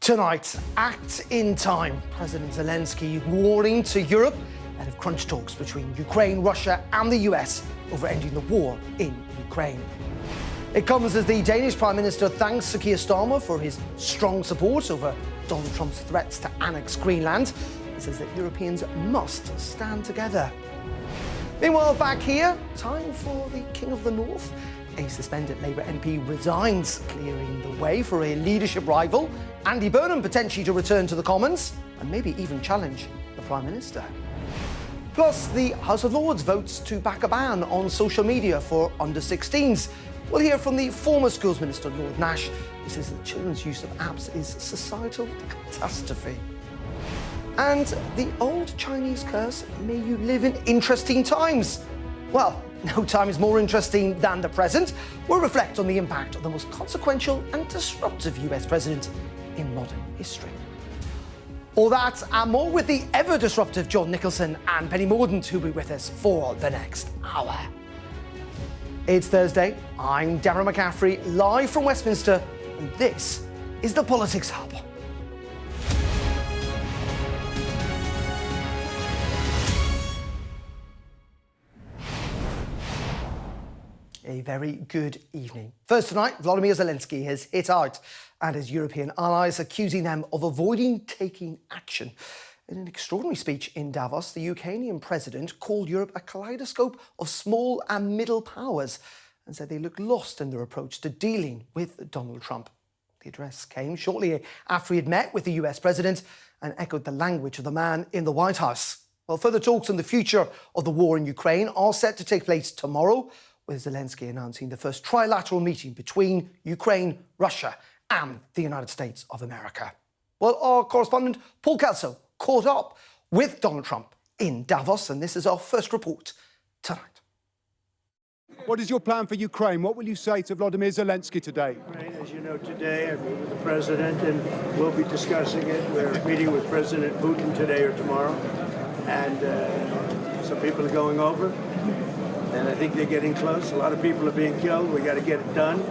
Tonight, act in time. President Zelenskyy warning to Europe ahead of crunch talks between Ukraine, Russia and the US over ending the war in Ukraine. It comes as the Danish Prime Minister thanks Sir Keir Starmer for his strong support over Donald Trump's threats to annex Greenland. He says that Europeans must stand together. Meanwhile, back here, time for the King of the North. A suspended Labour MP resigns, clearing the way for a leadership rival, Andy Burnham, potentially to return to the Commons and maybe even challenge the Prime Minister. Plus, the House of Lords votes to back a ban on social media for under-16s. We'll hear from the former Schools Minister, Lord Nash, who says that children's use of apps is societal catastrophe. And the old Chinese curse, may you live in interesting times. Well, no time is more interesting than the present. We'll reflect on the impact of the most consequential and disruptive US president in modern history. All that and more with the ever-disruptive John Nicholson and Penny Mordaunt, who'll be with us for the next hour. It's Thursday. I'm Darren McCaffrey, live from Westminster, and this is the Politics Hub. A very good evening. First tonight, Volodymyr Zelenskyy has hit out at his European allies, accusing them of avoiding taking action. In an extraordinary speech in Davos, the Ukrainian president called Europe a kaleidoscope of small and middle powers and said they look lost in their approach to dealing with Donald Trump. The address came shortly after he had met with the US president and echoed the language of the man in the White House. Well, further talks on the future of the war in Ukraine are set to take place tomorrow, with Zelenskyy announcing the first trilateral meeting between Ukraine, Russia and the United States of America. Well, our correspondent Paul Kelso caught up with Donald Trump in Davos, and this is our first report tonight. What is your plan for Ukraine? What will you say to Volodymyr Zelenskyy today? As you know, today I meet with the president and we'll be discussing it. We're meeting with President Putin today or tomorrow, and some people are going over. And I think they're getting close. A lot of people are being killed. We got to get it done.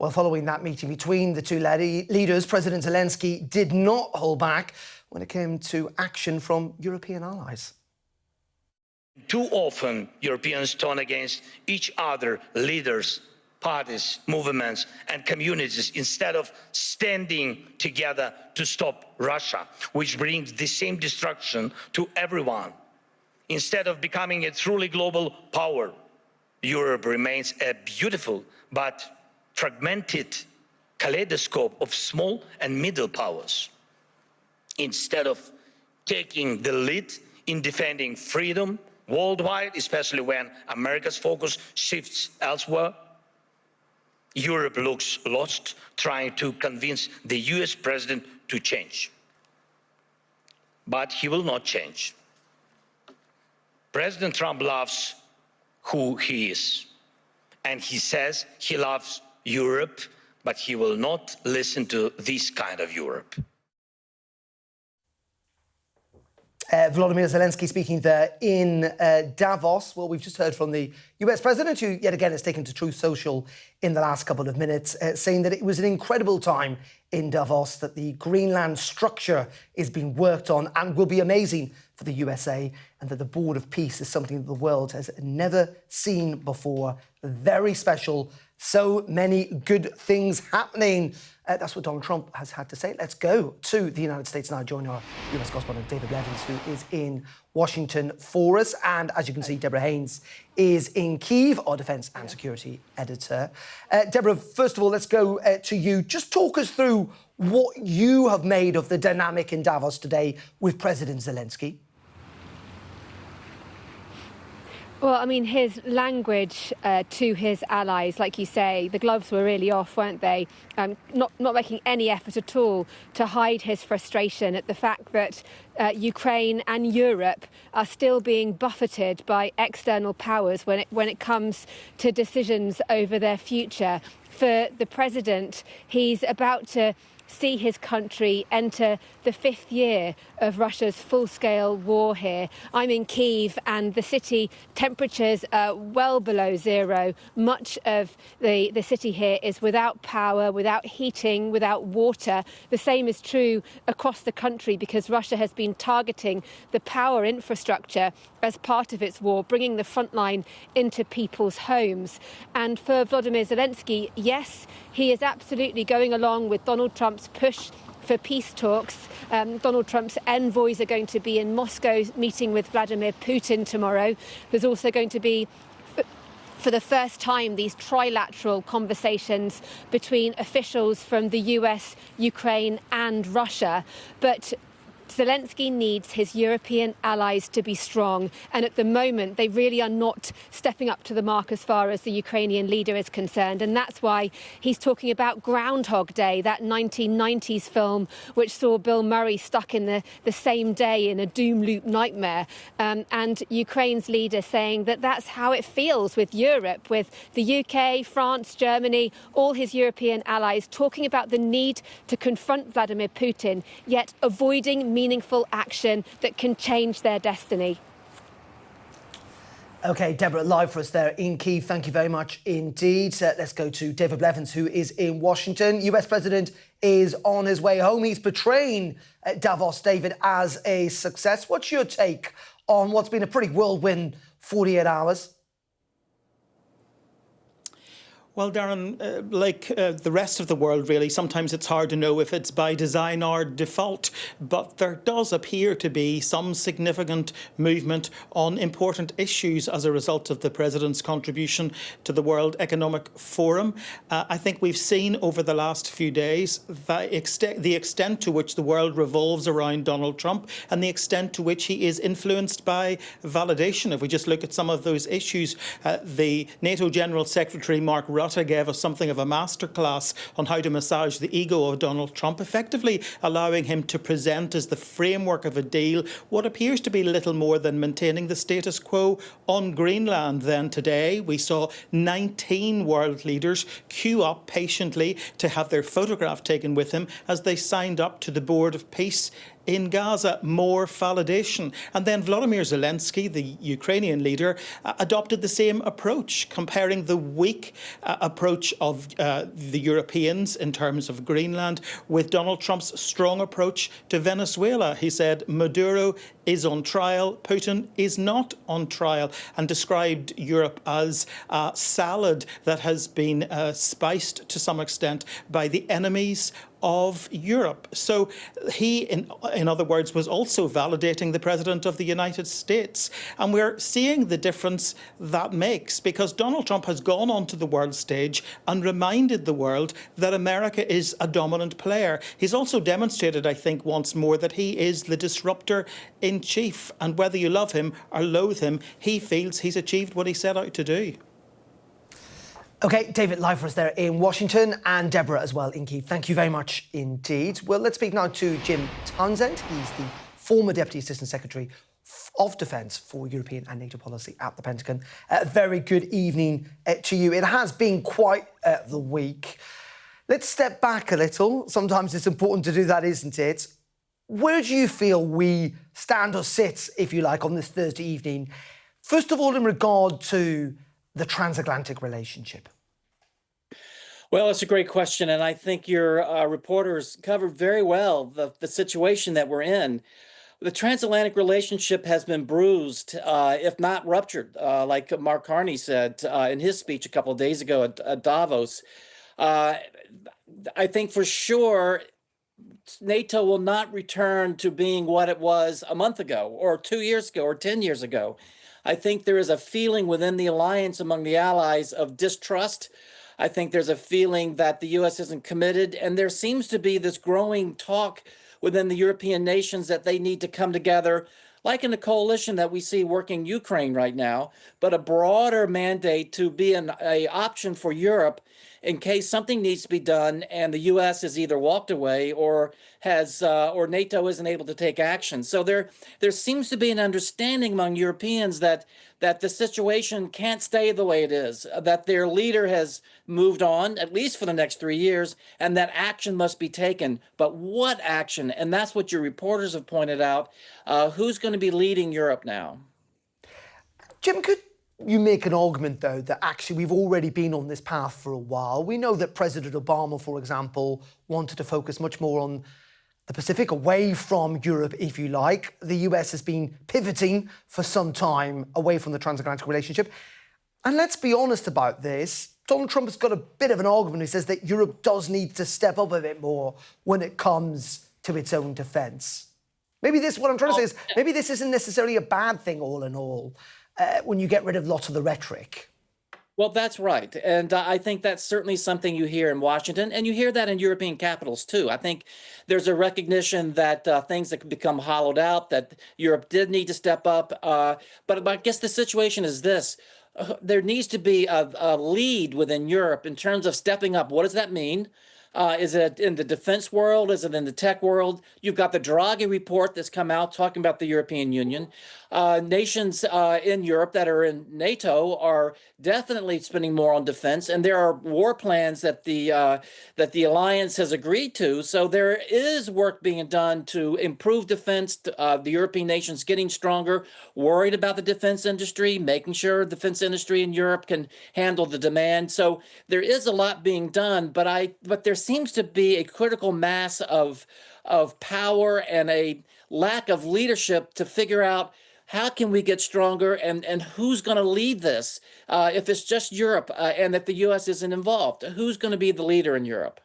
Well, following that meeting between the two leaders, President Zelenskyy did not hold back when it came to action from European allies. Too often, Europeans turn against each other, leaders, parties, movements, and communities, instead of standing together to stop Russia, which brings the same destruction to everyone. Instead of becoming a truly global power, Europe remains a beautiful but fragmented kaleidoscope of small and middle powers. Instead of taking the lead in defending freedom worldwide, especially when America's focus shifts elsewhere, Europe looks lost, trying to convince the US president to change. But he will not change. President Trump loves who he is, and he says he loves Europe, but he will not listen to this kind of Europe. Volodymyr Zelenskyy speaking there in Davos. Well, we've just heard from the US president, who yet again has taken to Truth Social in the last couple of minutes, saying that it was an incredible time in Davos, that the Greenland structure is being worked on and will be amazing for the USA, and that the Board of Peace is something that the world has never seen before. Very special. So many good things happening. That's what Donald Trump has had to say. Let's go to the United States now. Join our US correspondent David Levins, who is in Washington for us. And as you can see, Deborah Haynes is in Kyiv, our defence and security editor. Deborah, first of all, let's go to you. Just talk us through what you have made of the dynamic in Davos today with President Zelenskyy. Well, I mean, his language to his allies, like you say, the gloves were really off, weren't they? Not making any effort at all to hide his frustration at the fact that Ukraine and Europe are still being buffeted by external powers when it comes to decisions over their future. For the president, he's about to see his country enter the 5th year of Russia's full-scale war here. I'm in Kyiv, and the city temperatures are well below zero. Much of the city here is without power, without heating, without water. The same is true across the country because Russia has been targeting the power infrastructure as part of its war, bringing the front line into people's homes. And for Volodymyr Zelenskyy, yes, he is absolutely going along with Donald Trump's push for peace talks. Donald Trump's envoys are going to be in Moscow meeting with Vladimir Putin tomorrow. There's also going to be, for the first time, these trilateral conversations between officials from the US, Ukraine and Russia. But Zelenskyy needs his European allies to be strong, and at the moment they really are not stepping up to the mark as far as the Ukrainian leader is concerned, and that's why he's talking about Groundhog Day, that 1990s film which saw Bill Murray stuck in the same day in a doom loop nightmare, and Ukraine's leader saying that that's how it feels with Europe, with the UK, France, Germany, all his European allies talking about the need to confront Vladimir Putin, yet avoiding meaningful action that can change their destiny. OK, Deborah, live for us there in Kyiv. Thank you very much indeed. Let's go to David Blevins, who is in Washington. US President is on his way home. He's portraying Davos, David, as a success. What's your take on what's been a pretty whirlwind 48 hours? Well, Darren, like the rest of the world, really, sometimes it's hard to know if it's by design or default, but there does appear to be some significant movement on important issues as a result of the President's contribution to the World Economic Forum. I think we've seen over the last few days the extent to which the world revolves around Donald Trump and the extent to which he is influenced by validation. If we just look at some of those issues, the NATO General Secretary Mark Rutte gave us something of a masterclass on how to massage the ego of Donald Trump, effectively allowing him to present as the framework of a deal what appears to be little more than maintaining the status quo on Greenland. Then today we saw 19 world leaders queue up patiently to have their photograph taken with him as they signed up to the Board of Peace in Gaza. More validation. And then Volodymyr Zelenskyy, the Ukrainian leader, adopted the same approach, comparing the weak approach of the Europeans in terms of Greenland with Donald Trump's strong approach to Venezuela. He said Maduro is on trial, Putin is not on trial, and described Europe as a salad that has been spiced to some extent by the enemies of Europe. So he, in other words, was also validating the President of the United States. And we're seeing the difference that makes, because Donald Trump has gone onto the world stage and reminded the world that America is a dominant player. He's also demonstrated, I think, once more that he is the disruptor in chief. And whether you love him or loathe him, he feels he's achieved what he set out to do. OK, David, live for us there in Washington, and Deborah as well in Kyiv. Thank you very much indeed. Well, let's speak now to Jim Townsend. He's the former Deputy Assistant Secretary of Defence for European and NATO policy at the Pentagon. Very good evening to you. It has been quite the week. Let's step back a little. Sometimes it's important to do that, isn't it? Where do you feel we stand or sit, if you like, on this Thursday evening? First of all, in regard to the transatlantic relationship? Well, it's a great question, and I think your reporters covered very well the situation that we're in. The transatlantic relationship has been bruised, if not ruptured, like Mark Carney said in his speech a couple of days ago at Davos. I think for sure NATO will not return to being what it was a month ago, or 2 years ago, or 10 years ago. I think there is a feeling within the alliance among the allies of distrust. I think there's a feeling that the U.S. isn't committed, and there seems to be this growing talk within the European nations that they need to come together, like in the coalition that we see working Ukraine right now, but a broader mandate to be an option for Europe in case something needs to be done and the U.S. has either walked away or has or NATO isn't able to take action. So there seems to be an understanding among Europeans that the situation can't stay the way it is, that their leader has moved on, at least for the next 3 years, and that action must be taken. But what action? And that's what your reporters have pointed out. Who's going to be leading Europe now? Jim, could you make an argument, though, that actually we've already been on this path for a while? We know that President Obama, for example, wanted to focus much more on the Pacific, away from Europe, if you like. The US has been pivoting for some time away from the transatlantic relationship. And let's be honest about this. Donald Trump has got a bit of an argument. He says that Europe does need to step up a bit more when it comes to its own defence. Maybe this, what I'm trying to say is, maybe this isn't necessarily a bad thing all in all, when you get rid of lots of the rhetoric. Well, that's right. And I think that's certainly something you hear in Washington, and you hear that in European capitals, too. I think there's a recognition that things that could become hollowed out, that Europe did need to step up. But I guess the situation is this. There needs to be a lead within Europe in terms of stepping up. What does that mean? Is it in the defense world? Is it in the tech world? You've got the Draghi report that's come out talking about the European Union. Nations in Europe that are in NATO are definitely spending more on defense, and there are war plans that the alliance has agreed to. So there is work being done to improve defense. The European nations getting stronger, worried about the defense industry, making sure the defense industry in Europe can handle the demand. So there is a lot being done, but there seems to be a critical mass of power and a lack of leadership to figure out how can we get stronger and who's going to lead this if it's just Europe and if the U.S. isn't involved. Who's going to be the leader in Europe?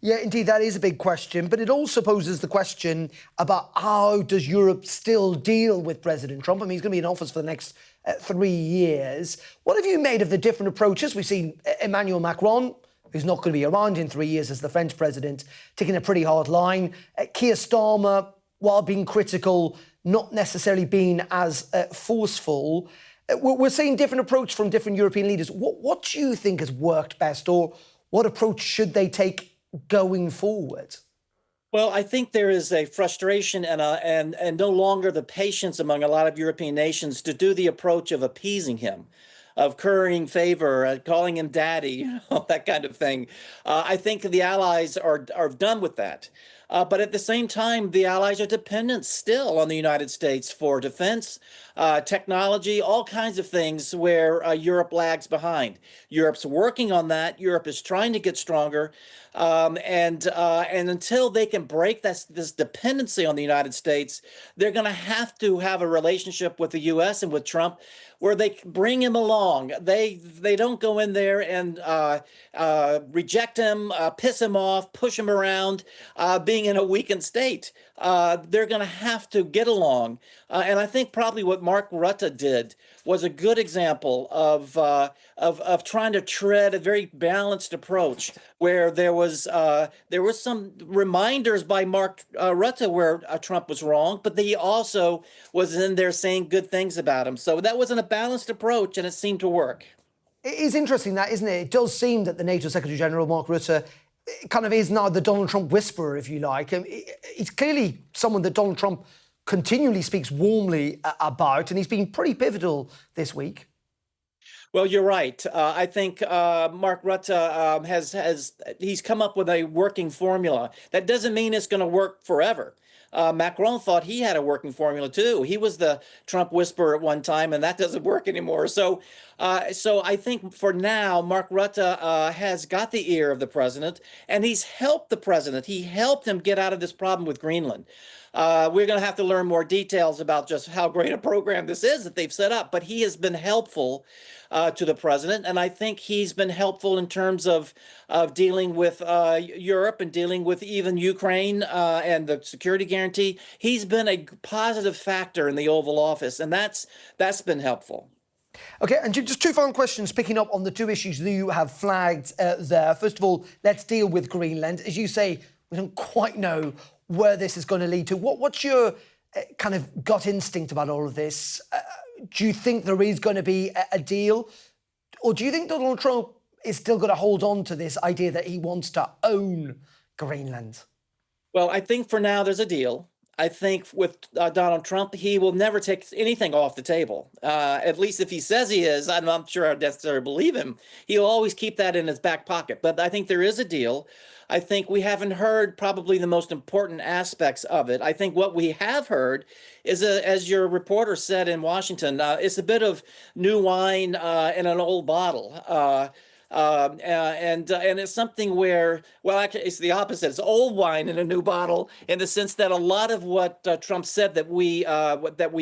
Yeah, indeed, that is a big question. But it also poses the question about how does Europe still deal with President Trump? I mean, he's going to be in office for the next 3 years. What have you made of the different approaches? We've seen Emmanuel Macron, who's not going to be around in 3 years as the French president, taking a pretty hard line. Keir Starmer, while being critical, not necessarily being as forceful. We're seeing different approach from different European leaders. What do you think has worked best, or what approach should they take going forward? Well, I think there is a frustration and no longer the patience among a lot of European nations to do the approach of appeasing him, of currying favor, calling him daddy, that kind of thing. I think the allies are done with that. But at the same time, the allies are dependent still on the United States for defense, technology, all kinds of things where Europe lags behind. Europe's working on that. Europe is trying to get stronger. And until they can break this dependency on the United States, they're going to have a relationship with the U.S. and with Trump where they bring him along. They don't go in there and reject him, piss him off, push him around, being in a weakened state. They're going to have to get along. And I think probably what Mark Rutte did was a good example of trying to tread a very balanced approach, where there was some reminders by Mark Rutte where Trump was wrong, but he also was in there saying good things about him. So that wasn't a balanced approach, and it seemed to work. It is interesting that, isn't it? It does seem that the NATO Secretary General, Mark Rutte, kind of is now the Donald Trump whisperer, if you like. He's clearly someone that Donald Trump continually speaks warmly about, and he's been pretty pivotal this week. Well, you're right. I think Mark Rutte he's come up with a working formula. That doesn't mean it's going to work forever. Macron thought he had a working formula too. He was the Trump whisperer at one time, and that doesn't work anymore. So I think for now, Mark Rutte has got the ear of the president, and he's helped the president. He helped him get out of this problem with Greenland. We're going to have to learn more details about just how great a program this is that they've set up, but he has been helpful to the president, and I think he's been helpful in terms of dealing with Europe and dealing with even Ukraine and the security guarantee. He's been a positive factor in the Oval Office, and that's been helpful. OK, and just two final questions, picking up on the two issues that you have flagged there. First of all, let's deal with Greenland. As you say, we don't quite know where this is going to lead to. What's your kind of gut instinct about all of this? Do you think there is going to be a deal? Or do you think Donald Trump is still going to hold on to this idea that he wants to own Greenland? Well, I think for now there's a deal. I think with Donald Trump, he will never take anything off the table. At least if he says he is, I'm not sure I necessarily believe him. He'll always keep that in his back pocket. But I think there is a deal. I think we haven't heard probably the most important aspects of it. I think what we have heard is, as your reporter said in Washington, it's a bit of new wine in an old bottle. And it's something where, well, actually, it's the opposite. It's old wine in a new bottle, in the sense that a lot of what Trump said that we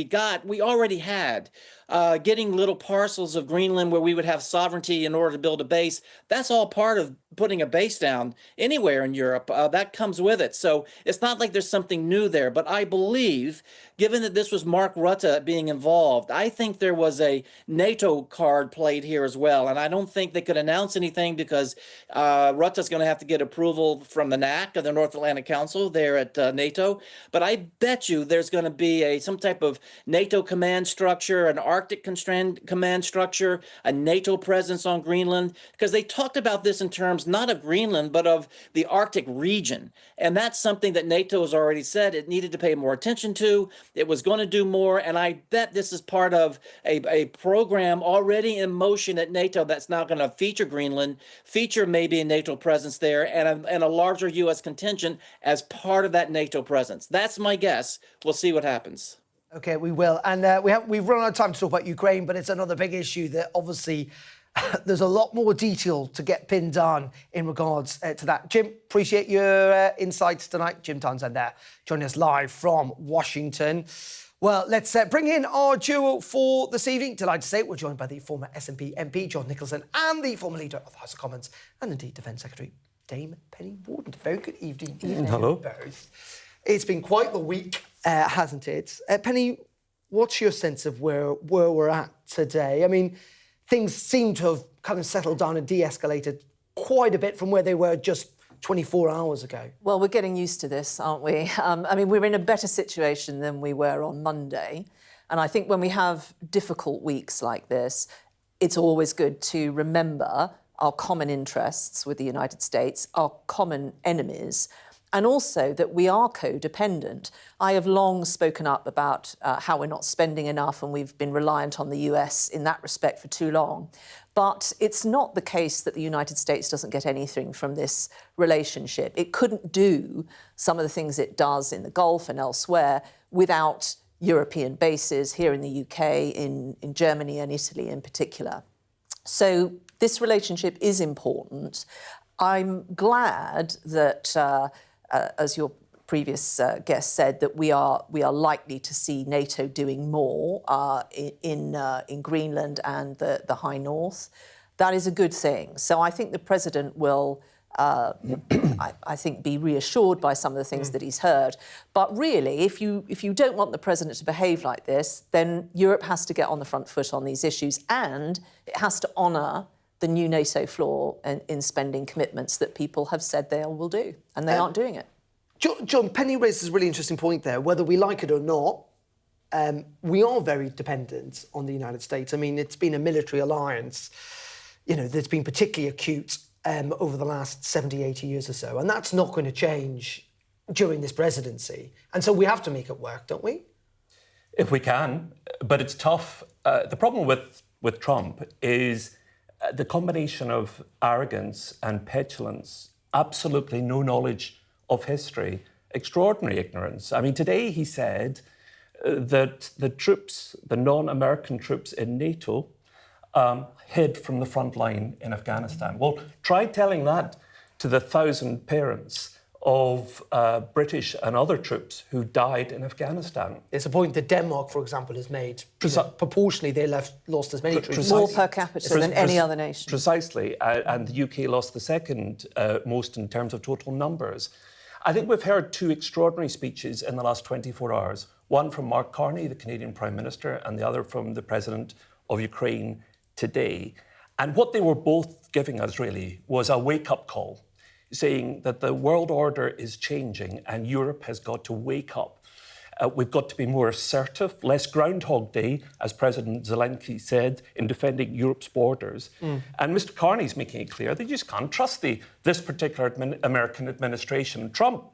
got, we already had. Getting little parcels of Greenland where we would have sovereignty in order to build a base, that's all part of putting a base down anywhere in Europe. That comes with it. So it's not like there's something new there. But I believe, given that this was Mark Rutte being involved, I think there was a NATO card played here as well. And I don't think they could announce anything because Rutte's going to have to get approval from the NAC, or the North Atlantic Council, there at NATO. But I bet you there's going to be some type of NATO command structure, an Arctic command structure, a NATO presence on Greenland, because they talked about this in terms not of Greenland, but of the Arctic region. And that's something that NATO has already said it needed to pay more attention to. It was going to do more. And I bet this is part of a program already in motion at NATO that's now going to feature Greenland, feature maybe a NATO presence there, and a larger U.S. contingent as part of that NATO presence. That's my guess. We'll see what happens. OK, we will. And we've run out of time to talk about Ukraine, but it's another big issue that obviously there's a lot more detail to get pinned down in regards to that. Jim, appreciate your insights tonight. Jim Townsend there, joining us live from Washington. Well, let's bring in our duo for this evening. Delighted to say we're joined by the former SNP MP, John Nicholson, and the former leader of the House of Commons, and indeed Defence Secretary, Dame Penny Wharton. Very good evening. Hello. Both. It's been quite the week, hasn't it? Penny, what's your sense of where we're at today? I mean, things seem to have kind of settled down and de-escalated quite a bit from where they were just 24 hours ago. Well, we're getting used to this, aren't we? I mean, we're in a better situation than we were on Monday. And I think when we have difficult weeks like this, it's always good to remember our common interests with the United States, our common enemies, and also that we are codependent. I have long spoken up about how we're not spending enough and we've been reliant on the US in that respect for too long. But it's not the case that the United States doesn't get anything from this relationship. It couldn't do some of the things it does in the Gulf and elsewhere without European bases here in the UK, in Germany and Italy in particular. So this relationship is important. I'm glad that as your previous guest said, that we are likely to see NATO doing more in Greenland and the High North. That is a good thing. So I think the president will, I think, be reassured by some of the things that he's heard. But really, if you don't want the president to behave like this, then Europe has to get on the front foot on these issues, and it has to honour the new NATO floor in spending commitments that people have said they will do, and they aren't doing it. John, Penny raises a really interesting point there. Whether we like it or not, we are very dependent on the United States. I mean, it's been a military alliance, that's been particularly acute over the last 70, 80 years or so, and that's not going to change during this presidency. And so we have to make it work, don't we? If we can, but it's tough. The problem with Trump is the combination of arrogance and petulance, absolutely no knowledge of history, extraordinary ignorance. I mean, today he said that the troops, the non-American troops in NATO, hid from the front line in Afghanistan. Well, try telling that to the 1,000 parents of British and other troops who died in Afghanistan. It's a point that Denmark, for example, has made. Proportionally, they lost as many troops. More per capita than any other nation. Precisely, and the UK lost the second most in terms of total numbers. I think we've heard two extraordinary speeches in the last 24 hours, one from Mark Carney, the Canadian Prime Minister, and the other from the President of Ukraine today. And what they were both giving us, really, was a wake-up call, saying that the world order is changing and Europe has got to wake up. We've got to be more assertive, less Groundhog Day, as President Zelenskyy said, in defending Europe's borders. And Mr. Carney's making it clear they just can't trust this particular American administration. Trump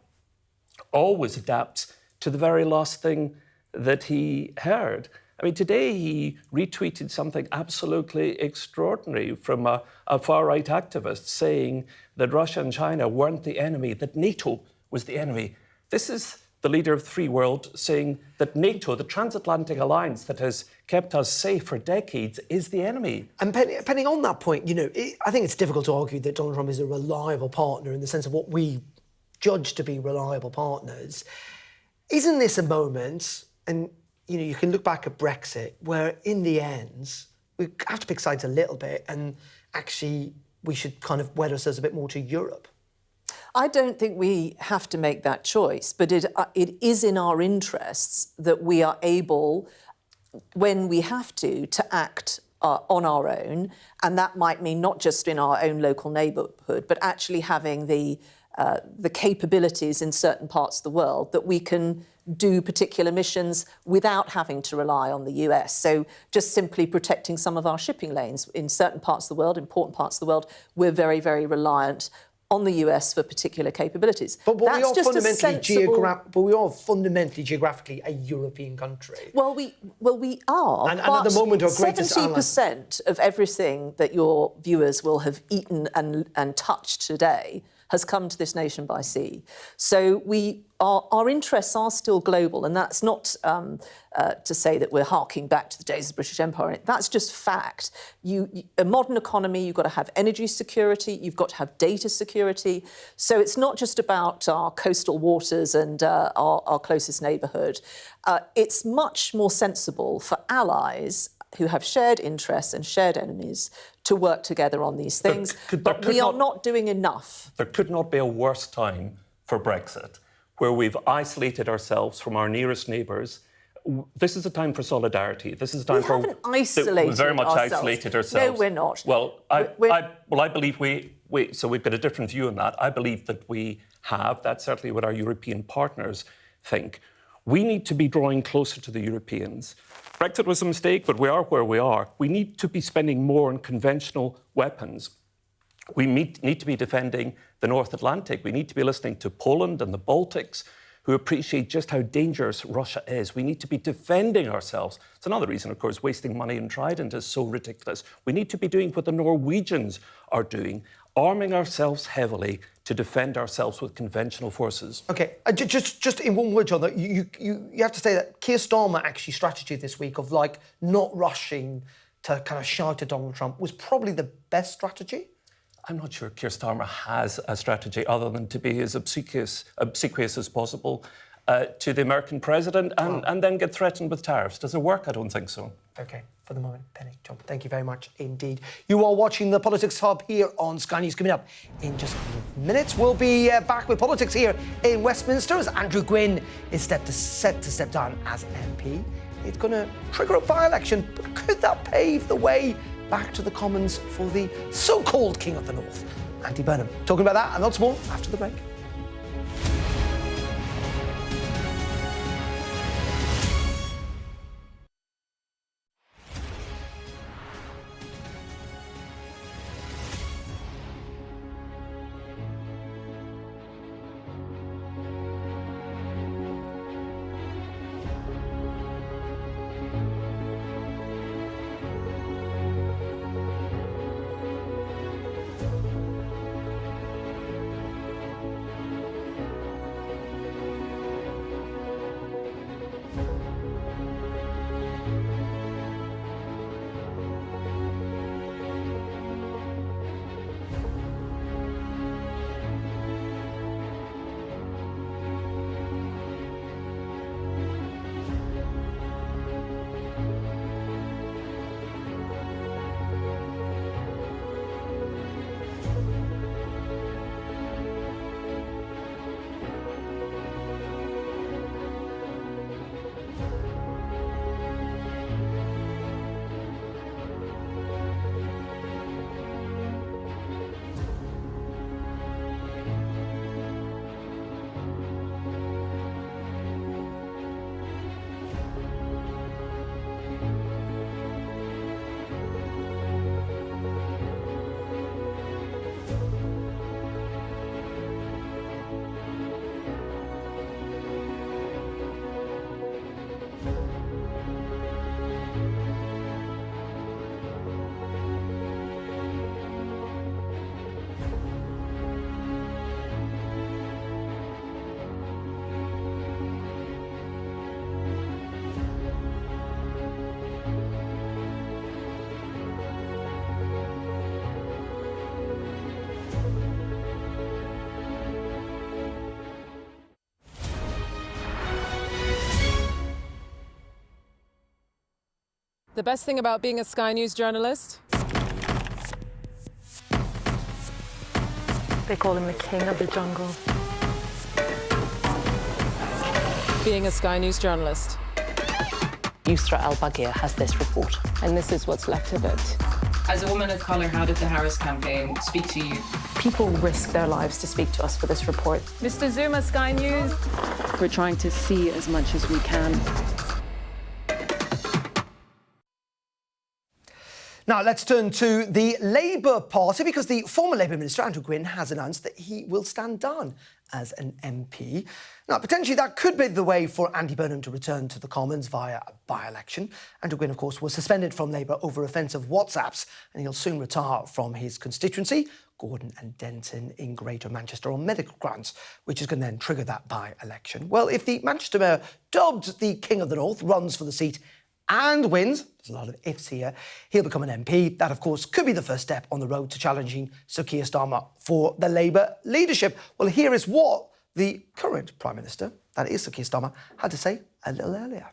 always adapts to the very last thing that he heard. I mean, today he retweeted something absolutely extraordinary from a far-right activist saying that Russia and China weren't the enemy, that NATO was the enemy. This is the leader of the free world saying that NATO, the transatlantic alliance that has kept us safe for decades, is the enemy. And Penny, on that point, I think it's difficult to argue that Donald Trump is a reliable partner in the sense of what we judge to be reliable partners. Isn't this a moment, and you can look back at Brexit, where in the end, we have to pick sides a little bit, and actually we should kind of wed ourselves a bit more to Europe? I don't think we have to make that choice, but it is in our interests that we are able, when we have to act on our own, and that might mean not just in our own local neighbourhood, but actually having the capabilities in certain parts of the world that we can do particular missions without having to rely on the US. So just simply protecting some of our shipping lanes in certain parts of the world, important parts of the world, we're very, very reliant on the US for particular capabilities. But we are fundamentally geographically a European country. Well, we are. And at the moment, our greatest 70% of everything that your viewers will have eaten and touched today has come to this nation by sea. So our interests are still global, and that's not to say that we're harking back to the days of the British Empire. That's just fact. A modern economy, you've got to have energy security, you've got to have data security. So it's not just about our coastal waters and our closest neighbourhood. It's much more sensible for allies who have shared interests and shared enemies to work together on these things. But we are not doing enough. There could not be a worse time for Brexit, where we've isolated ourselves from our nearest neighbours. This is a time for solidarity. This is a time we haven't isolated we've very much ourselves. Isolated ourselves. No, we're not. Well, I believe so we've got a different view on that. I believe that we have. That's certainly what our European partners think. We need to be drawing closer to the Europeans. Brexit was a mistake, but we are where we are. We need to be spending more on conventional weapons. We need to be defending the North Atlantic. We need to be listening to Poland and the Baltics, who appreciate just how dangerous Russia is. We need to be defending ourselves. It's another reason, of course, wasting money in Trident is so ridiculous. We need to be doing what the Norwegians are doing, arming ourselves heavily to defend ourselves with conventional forces. OK, just in one word, John, that you have to say that Keir Starmer actually strategy this week of, not rushing to kind of shout at Donald Trump was probably the best strategy? I'm not sure Keir Starmer has a strategy other than to be as obsequious as possible to the American president and then get threatened with tariffs. Does it work? I don't think so. OK, for the moment, Penny, John, thank you very much indeed. You are watching the Politics Hub here on Sky News. Coming up in just a couple of minutes, we'll be back with politics here in Westminster as Andrew Gwynne is set to step down as MP. It's going to trigger a by-election, but could that pave the way back to the Commons for the so-called King of the North, Andy Burnham? Talking about that and lots more after the break. The best thing about being a Sky News journalist? They call him the king of the jungle. Being a Sky News journalist. Yusra Al-Baghir has this report. And this is what's left of it. As a woman of colour, how did the Harris campaign speak to you? People risk their lives to speak to us for this report. Mr. Zuma, Sky News. We're trying to see as much as we can. Now, let's turn to the Labour Party, because the former Labour Minister, Andrew Gwynne, has announced that he will stand down as an MP. Now, potentially that could be the way for Andy Burnham to return to the Commons via a by-election. Andrew Gwynne, of course, was suspended from Labour over offensive WhatsApps, and he'll soon retire from his constituency, Gordon and Denton in Greater Manchester, on medical grounds, which is going to then trigger that by-election. Well, if the Manchester Mayor, dubbed the King of the North, runs for the seat and wins, there's a lot of ifs here, he'll become an MP. That, of course, could be the first step on the road to challenging Sir Keir Starmer for the Labour leadership. Well, here is what the current Prime Minister, that is Sir Keir Starmer, had to say a little earlier.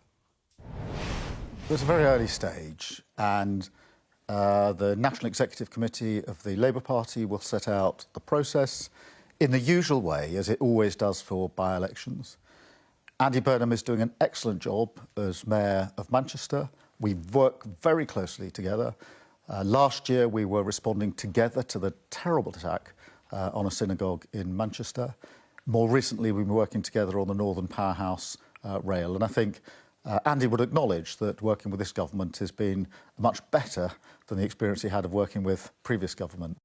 It was a very early stage, and the National Executive Committee of the Labour Party will set out the process in the usual way, as it always does for by-elections. Andy Burnham is doing an excellent job as Mayor of Manchester. We work very closely together. Last year, we were responding together to the terrible attack on a synagogue in Manchester. More recently, we've been working together on the Northern Powerhouse rail. And I think Andy would acknowledge that working with this government has been much better than the experience he had of working with previous government.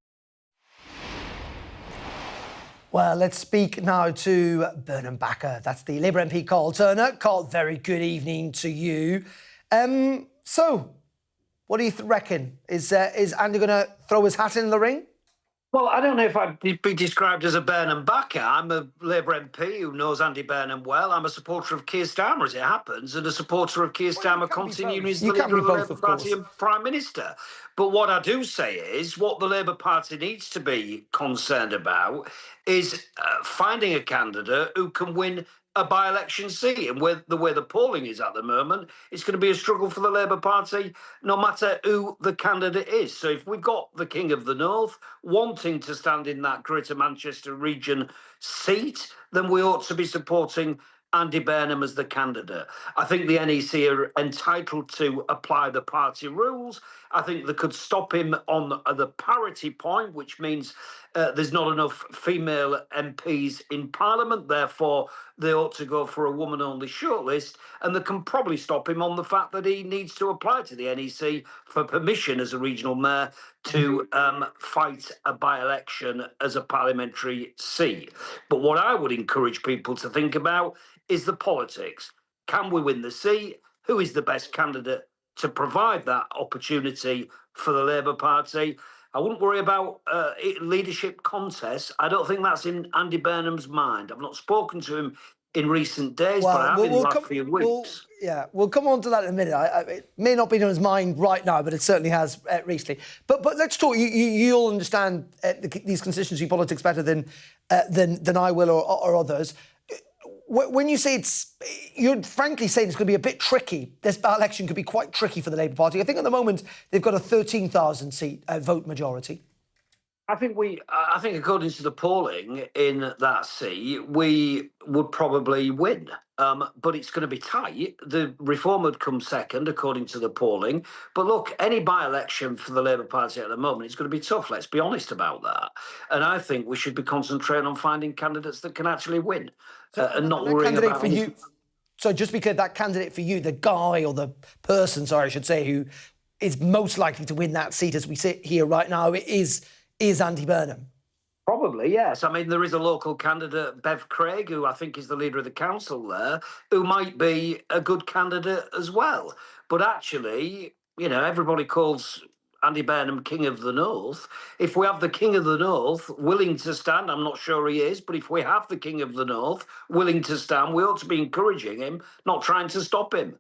Well, let's speak now to Burnham backer. That's the Labour MP, Carl Turner. Carl, very good evening to you. So, what do you reckon? Is Andy going to throw his hat in the ring? Well, I don't know if I'd be described as a Burnham backer. I'm a Labour MP who knows Andy Burnham well. I'm a supporter of Keir Starmer, as it happens, and a supporter of Keir Starmer continuing as the leader of the Labour Party and Prime Minister. But what I do say is what the Labour Party needs to be concerned about is finding a candidate who can win a by-election seat. And with the way the polling is at the moment, it's going to be a struggle for the Labour Party, no matter who the candidate is. So if we've got the King of the North wanting to stand in that Greater Manchester region seat, then we ought to be supporting Andy Burnham as the candidate. I think the NEC are entitled to apply the party rules. I think they could stop him on the parity point, which means there's not enough female MPs in Parliament. Therefore, they ought to go for a woman-only shortlist. And they can probably stop him on the fact that he needs to apply to the NEC for permission as a regional mayor to fight a by-election as a parliamentary seat. But what I would encourage people to think about is the politics. Can we win the seat? Who is the best candidate to provide that opportunity for the Labour Party? I wouldn't worry about leadership contests. I don't think that's in Andy Burnham's mind. I've not spoken to him in recent days, but I have in the last few weeks. We'll come on to that in a minute. It may not be on his mind right now, but it certainly has recently. But let's talk. You'll understand these constituency politics better than I will or others. When you say you're frankly saying it's going to be a bit tricky. This by-election could be quite tricky for the Labour Party. I think at the moment they've got a 13,000 seat vote majority. I think according to the polling in that seat, we would probably win. But it's going to be tight. The Reform would come second, according to the polling. But look, any by-election for the Labour Party at the moment is going to be tough. Let's be honest about that. And I think we should be concentrating on finding candidates that can actually win and not worrying about for you. So just because that candidate for you, the guy or the person, sorry, I should say, who is most likely to win that seat as we sit here right now is Andy Burnham. Probably, yes. I mean, there is a local candidate, Bev Craig, who I think is the leader of the council there, who might be a good candidate as well. But actually, you know, everybody calls Andy Burnham King of the North. If we have the King of the North willing to stand, I'm not sure he is, but if we have the King of the North willing to stand, we ought to be encouraging him, not trying to stop him.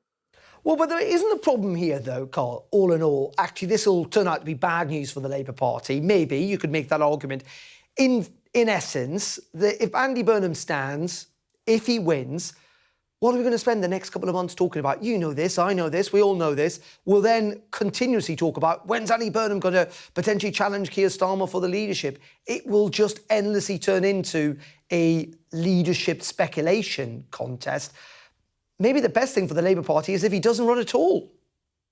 Well, but there isn't a problem here, though, Carl, all in all. Actually, this will turn out to be bad news for the Labour Party. Maybe you could make that argument. In essence, if Andy Burnham stands, if he wins, What are we going to spend the next couple of months talking about? You know this, I know this, we all know this. We'll then continuously talk about when's Andy Burnham going to potentially challenge Keir Starmer for the leadership. It will just endlessly turn into a leadership speculation contest. Maybe the best thing for the Labour Party is if he doesn't run at all.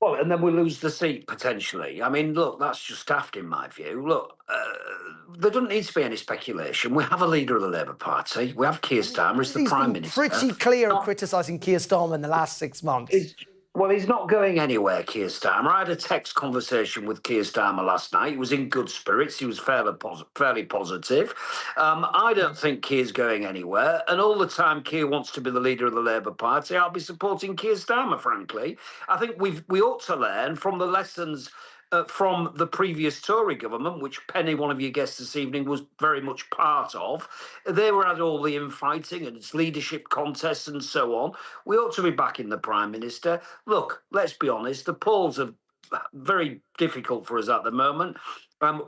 Well, and then we lose the seat, potentially. I mean, look, that's just daft in my view. Look, there doesn't need to be any speculation. We have a leader of the Labour Party. We have Keir Starmer as the Prime Minister. Pretty clear of criticising Keir Starmer in the last 6 months. Well, he's not going anywhere, Keir Starmer. I had a text conversation with Keir Starmer last night. He was in good spirits. He was fairly positive. I don't think Keir's going anywhere. And all the time Keir wants to be the leader of the Labour Party, I'll be supporting Keir Starmer, frankly. I think we ought to learn from the lessons from the previous Tory government, which Penny, one of your guests this evening, was very much part of. They were at all the infighting and its leadership contests and so on. We ought to be backing the Prime Minister. Look, let's be honest, the polls are very difficult for us at the moment.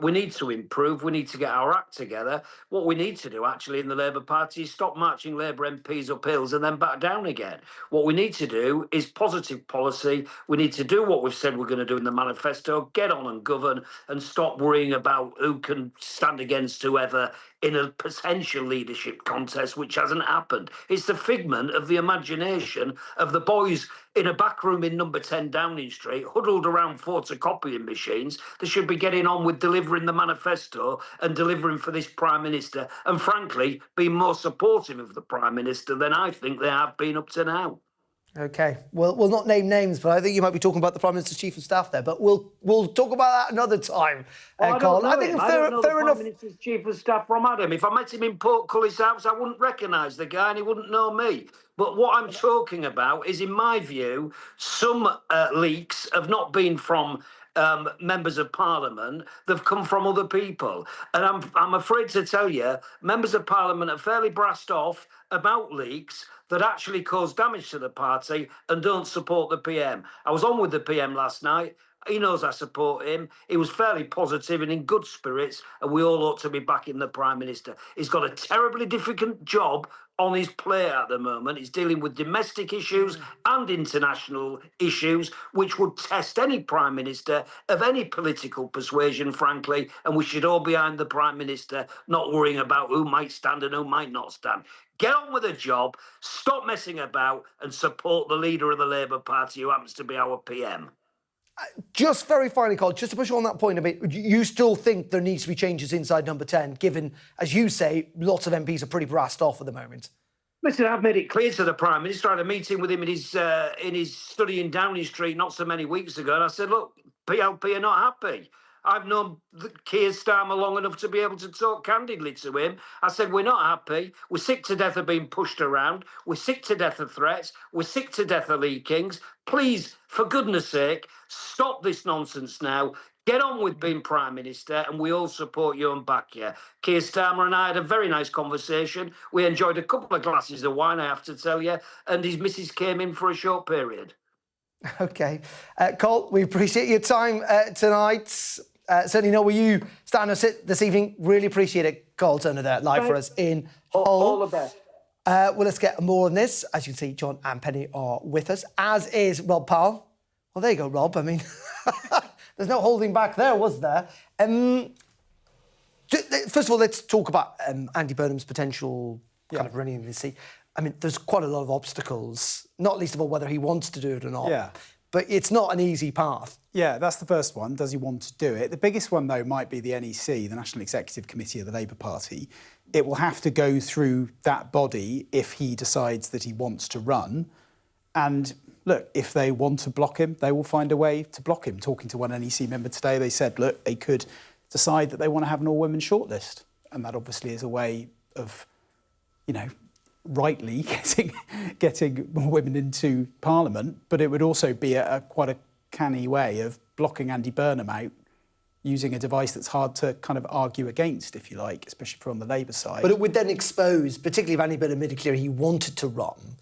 We need to improve. We need to get our act together. What we need to do, actually, in the Labour Party is stop marching Labour MPs up hills and then back down again. What we need to do is positive policy. We need to do what we've said we're going to do in the manifesto, get on and govern, and stop worrying about who can stand against whoever in a potential leadership contest, which hasn't happened. It's the figment of the imagination of the boys in a back room in number 10 Downing Street, huddled around photocopying machines. They should be getting on with delivering the manifesto and delivering for this Prime Minister, and frankly, being more supportive of the Prime Minister than I think they have been up to now. OK, well, we'll not name names, but I think you might be talking about the Prime Minister's Chief of Staff there. But we'll talk about that another time, Carl. I think fair enough. Prime Minister's Chief of Staff from Adam. If I met him in Portcullis House, I wouldn't recognise the guy and he wouldn't know me. But what I'm talking about is, in my view, some leaks have not been from members of Parliament. They've come from other people. And I'm afraid to tell you, members of Parliament are fairly brassed off about leaks that actually cause damage to the party and don't support the PM. I was on with the PM last night. He knows I support him. He was fairly positive and in good spirits, and we all ought to be backing the Prime Minister. He's got a terribly difficult job on his plate at the moment. He's dealing with domestic issues and international issues, which would test any Prime Minister of any political persuasion, frankly, and we should all be behind the Prime Minister, not worrying about who might stand and who might not stand. Get on with the job, stop messing about, and support the leader of the Labour Party, who happens to be our PM. Just very finally, Carl, just to push on that point a bit, you still think there needs to be changes inside number 10, given, as you say, lots of MPs are pretty brassed off at the moment? Listen, I've made it clear to the Prime Minister. I had a meeting with him in his study in Downing Street not so many weeks ago, and I said, look, PLP are not happy. I've known Keir Starmer long enough to be able to talk candidly to him. I said, we're not happy. We're sick to death of being pushed around. We're sick to death of threats. We're sick to death of leakings. Please, for goodness sake, stop this nonsense now. Get on with being Prime Minister, and we all support you and back you. Keir Starmer and I had a very nice conversation. We enjoyed a couple of glasses of wine, I have to tell you, and his missus came in for a short period. OK. Colt, we appreciate your time tonight. Certainly know where you stand and sit this evening. Really appreciate it. Colt Turner there, live for us in Hull. All the best. Well, let's get more on this. As you can see, John and Penny are with us, as is Rob Powell. Well, there you go, Rob. I mean, there's no holding back there, was there? First of all, let's talk about Andy Burnham's potential kind of running the seat. I mean, there's quite a lot of obstacles, not least of all whether he wants to do it or not. Yeah. But it's not an easy path. Yeah, that's the first one. Does he want to do it? The biggest one, though, might be the NEC, the National Executive Committee of the Labour Party. It will have to go through that body if he decides that he wants to run. And look, if they want to block him, they will find a way to block him. Talking to one NEC member today, they said, look, they could decide that they want to have an all-women shortlist. And that obviously is a way of, you know, rightly getting more women into Parliament, but it would also be quite a canny way of blocking Andy Burnham out using a device that's hard to kind of argue against, if you like, especially from the Labour side. But it would then expose, particularly if Andy Burnham made it clear he wanted to run,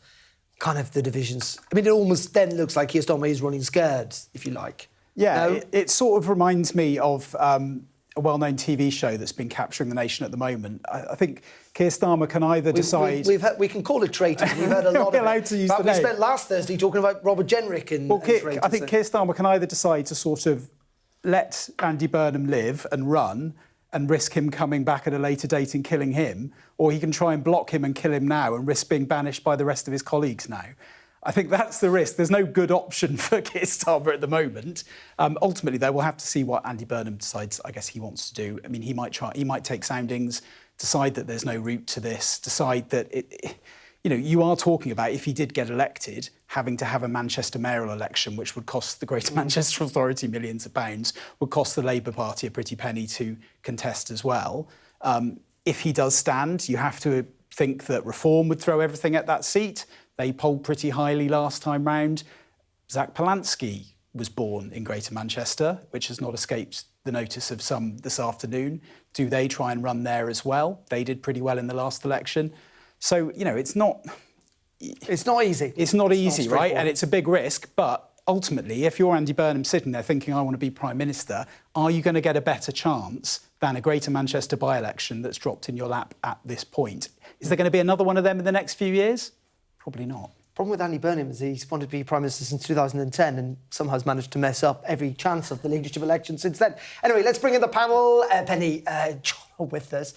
kind of the divisions. I mean, it almost then looks like Keir Starmer is running scared, if you like. Yeah, no? it sort of reminds me of a well-known TV show that's been capturing the nation at the moment. I think Keir Starmer can either decide... we can call it traitors. We've had a lot of allowed to use the we name. spent last Thursday talking about Robert Jenrick and traitors. I think Keir Starmer can either decide to sort of let Andy Burnham live and run and risk him coming back at a later date and killing him, or he can try and block him and kill him now and risk being banished by the rest of his colleagues now. I think that's the risk. There's no good option for Keir Starmer at the moment. Ultimately, though, we'll have to see what Andy Burnham decides, I guess, he wants to do. I mean, he might take soundings, decide that there's no route to this, decide that you are talking about, if he did get elected, having to have a Manchester mayoral election, which would cost the Greater Manchester Authority millions of pounds, would cost the Labour Party a pretty penny to contest as well. If he does stand, you have to think that Reform would throw everything at that seat. They polled pretty highly last time round. Zach Polanski was born in Greater Manchester, which has not escaped the notice of some this afternoon. Do they try and run there as well? They did pretty well in the last election. So, it's not easy. It's not easy, right? And it's a big risk. But ultimately, if you're Andy Burnham sitting there thinking, I want to be Prime Minister, are you going to get a better chance than a Greater Manchester by-election that's dropped in your lap at this point? Is there going to be another one of them in the next few years? Probably not. The problem with Andy Burnham is he's wanted to be Prime Minister since 2010 and somehow has managed to mess up every chance of the leadership election since then. Anyway, let's bring in the panel. Penny, John with us.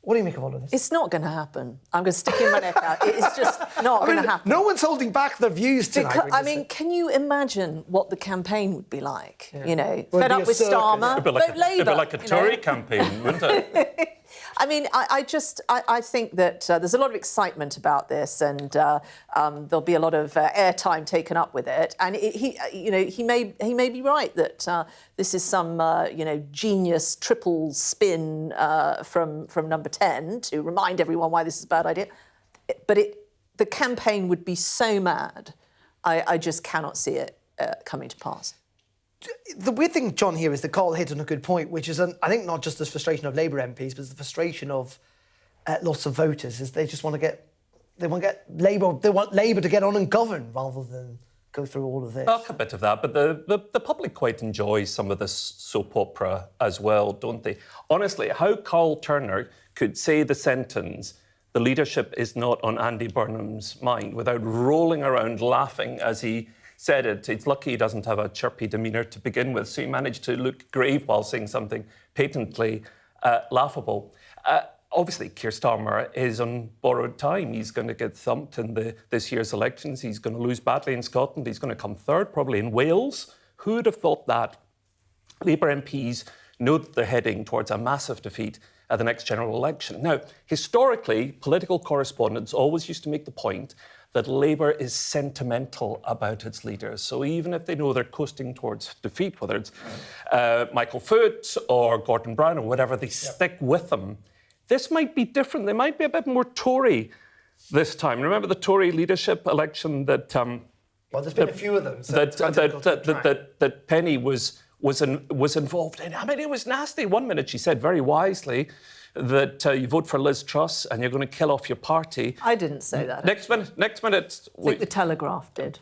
What do you make of all of this? It's not going to happen. I'm going to stick in my neck out. It's just not going to happen. No one's holding back their views tonight. Can you imagine what the campaign would be like? Yeah. Fed up with Starmer, vote Labour. It'd be like a Tory campaign, wouldn't it? I mean, I think that there's a lot of excitement about this, and there'll be a lot of airtime taken up with it. And he may be right that this is some genius triple spin from Number 10 to remind everyone why this is a bad idea. But the campaign would be so mad, I just cannot see it coming to pass. The weird thing, John, here is that Carl hit on a good point, which is, I think, not just the frustration of Labour MPs, but the frustration of lots of voters, is they just want to get Labour. They want Labour to get on and govern rather than go through all of this. A bit of that, but the public quite enjoys some of this soap opera as well, don't they? Honestly, how Carl Turner could say the sentence, "The leadership is not on Andy Burnham's mind," without rolling around laughing as he said it. It's lucky he doesn't have a chirpy demeanour to begin with, so he managed to look grave while saying something patently laughable. Obviously, Keir Starmer is on borrowed time. He's going to get thumped in this year's elections. He's going to lose badly in Scotland. He's going to come third, probably in Wales. Who would have thought that? Labour MPs know that they're heading towards a massive defeat at the next general election. Now, historically, political correspondents always used to make the point that Labour is sentimental about its leaders. So even if they know they're coasting towards defeat, whether it's Michael Foot or Gordon Brown or whatever, they stick with them. This might be different. They might be a bit more Tory this time. Remember the Tory leadership election that... well, there's been a few of them. So that Penny was involved in. I mean, it was nasty. One minute she said very wisely that you vote for Liz Truss and you're going to kill off your party. I didn't say that. Next minute... I think the Telegraph did.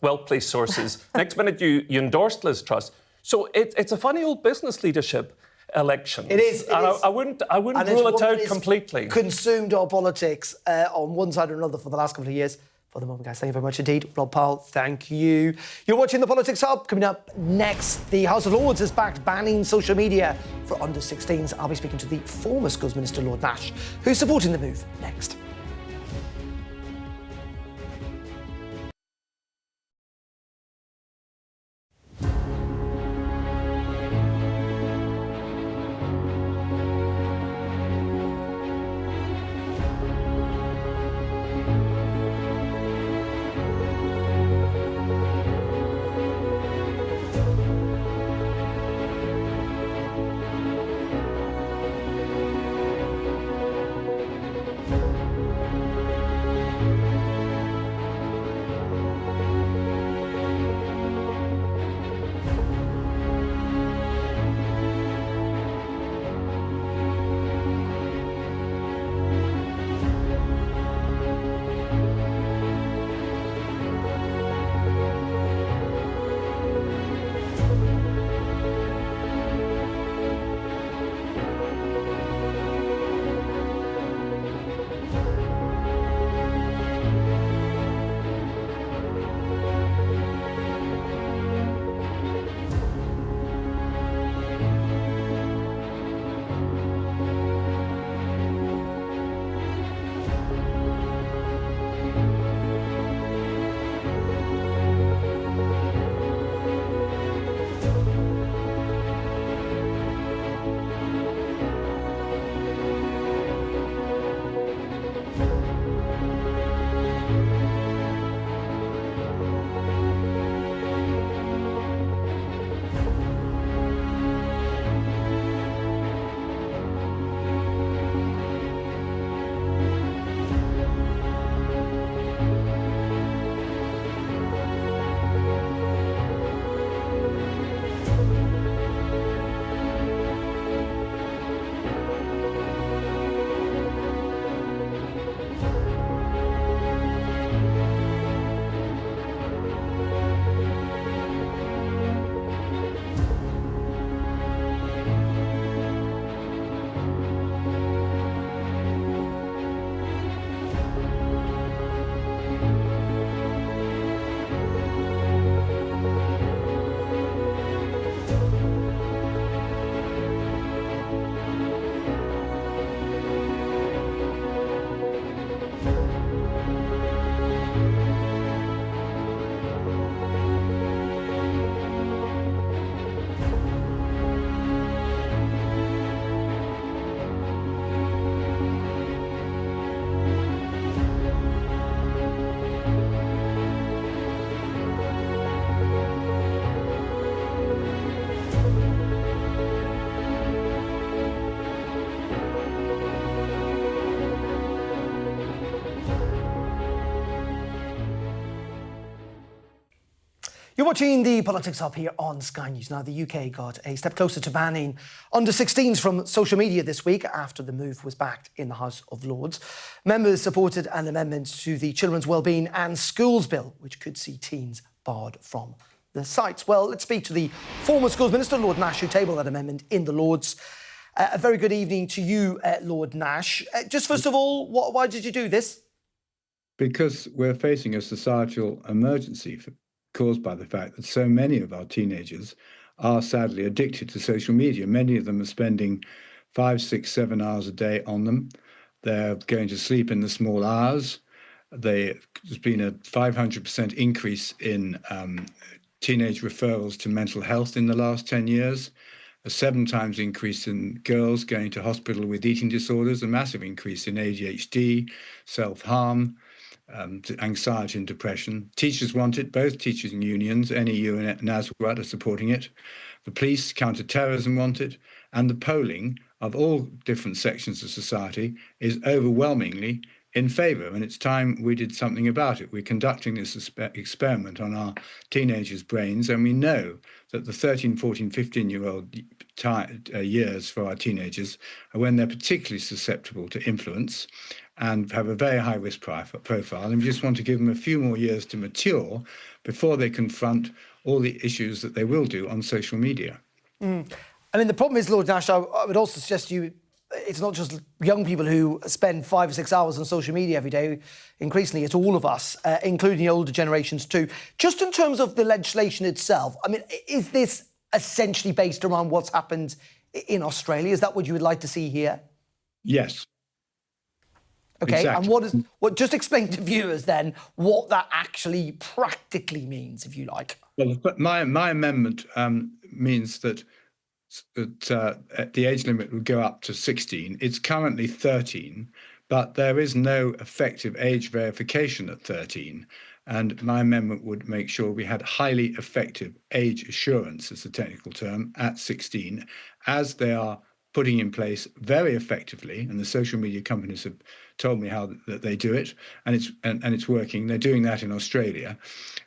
Well-placed sources. Next minute you endorsed Liz Truss. So it's a funny old business leadership election. It is. I wouldn't rule it out completely. Consumed our politics on one side or another for the last couple of years. For the moment, guys, thank you very much indeed. Rob Powell, thank you. You're watching The Politics Hub. Coming up next, the House of Lords has backed banning social media for under-16s. I'll be speaking to the former Schools Minister, Lord Nash, who's supporting the move next. You're watching the Politics Hub here on Sky News. Now, the UK got a step closer to banning under-16s from social media this week after the move was backed in the House of Lords. Members supported an amendment to the Children's Wellbeing and Schools Bill, which could see teens barred from the sites. Well, let's speak to the former Schools Minister, Lord Nash, who tabled that amendment in the Lords. A very good evening to you, Lord Nash. Just first of all, why did you do this? Because we're facing a societal emergency caused by the fact that so many of our teenagers are sadly addicted to social media. Many of them are spending 5, 6, 7 hours a day on them. They're going to sleep in the small hours. There's been a 500% increase in teenage referrals to mental health in the last 10 years, a 7 times increase in girls going to hospital with eating disorders, a massive increase in ADHD, self-harm, anxiety and depression. Teachers want it. Both teachers and unions, NEU and NASWAT, are supporting it. The police, counter-terrorism want it. And the polling of all different sections of society is overwhelmingly in favour. And it's time we did something about it. We're conducting this experiment on our teenagers' brains, and we know that the 13, 14, 15-year-old years for our teenagers are when they're particularly susceptible to influence and have a very high risk profile. And we just want to give them a few more years to mature before they confront all the issues that they will do on social media. I mean, the problem is, Lord Nash, I would also suggest to you, it's not just young people who spend 5 or 6 hours on social media every day. Increasingly, it's all of us, including the older generations too. Just in terms of the legislation itself, I mean, is this essentially based around what's happened in Australia? Is that what you would like to see here? Yes. Okay, exactly. And just explain to viewers then what that actually practically means, if you like. Well, my amendment means that the age limit would go up to 16. It's currently 13, but there is no effective age verification at 13. And my amendment would make sure we had highly effective age assurance, as a technical term, at 16, as they are putting in place very effectively, and the social media companies have told me how that they do it, and it's working. They're doing that in Australia.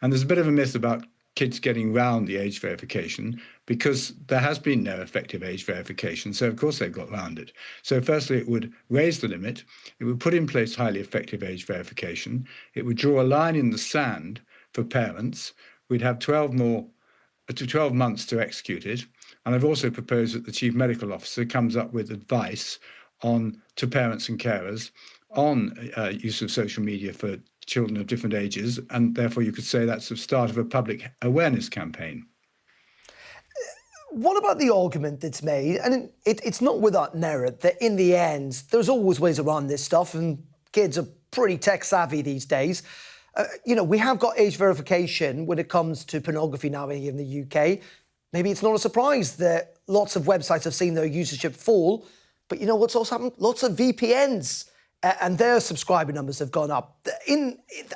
And there's a bit of a myth about kids getting round the age verification because there has been no effective age verification. So, of course, they've got round it. So, firstly, it would raise the limit. It would put in place highly effective age verification. It would draw a line in the sand for parents. We'd have 12 months to execute it. And I've also proposed that the Chief Medical Officer comes up with advice to parents and carers on use of social media for children of different ages, and therefore you could say that's the start of a public awareness campaign. What about the argument that's made, and it's not without merit, that in the end, there's always ways around this stuff, and kids are pretty tech-savvy these days. We have got age verification when it comes to pornography now here in the UK. Maybe it's not a surprise that lots of websites have seen their usership fall, but you know what's also happened? Lots of VPNs and their subscriber numbers have gone up.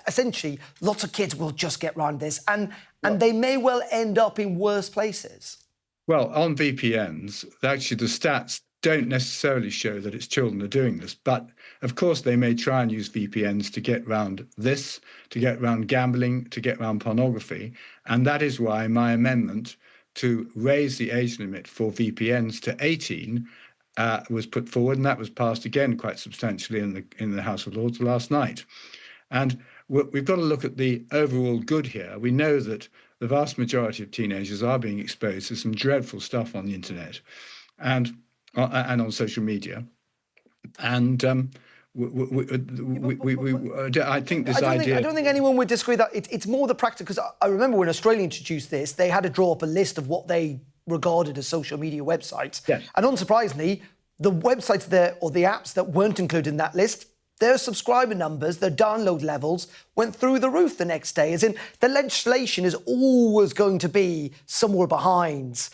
Essentially, lots of kids will just get around this, and they may well end up in worse places. Well, on VPNs, actually the stats don't necessarily show that it's children are doing this, but of course they may try and use VPNs to get around this, to get around gambling, to get around pornography, and that is why my amendment to raise the age limit for VPNs to 18 was put forward, and that was passed again quite substantially in the House of Lords last night. And we've got to look at the overall good here. We know that the vast majority of teenagers are being exposed to some dreadful stuff on the internet and on social media. And I think this idea... I don't think anyone would disagree that it's more the practice, because I remember when Australia introduced this, they had to draw up a list of what they regarded as social media websites. Yes. And unsurprisingly, the websites there, or the apps that weren't included in that list, their subscriber numbers, their download levels went through the roof the next day. As in, the legislation is always going to be somewhere behind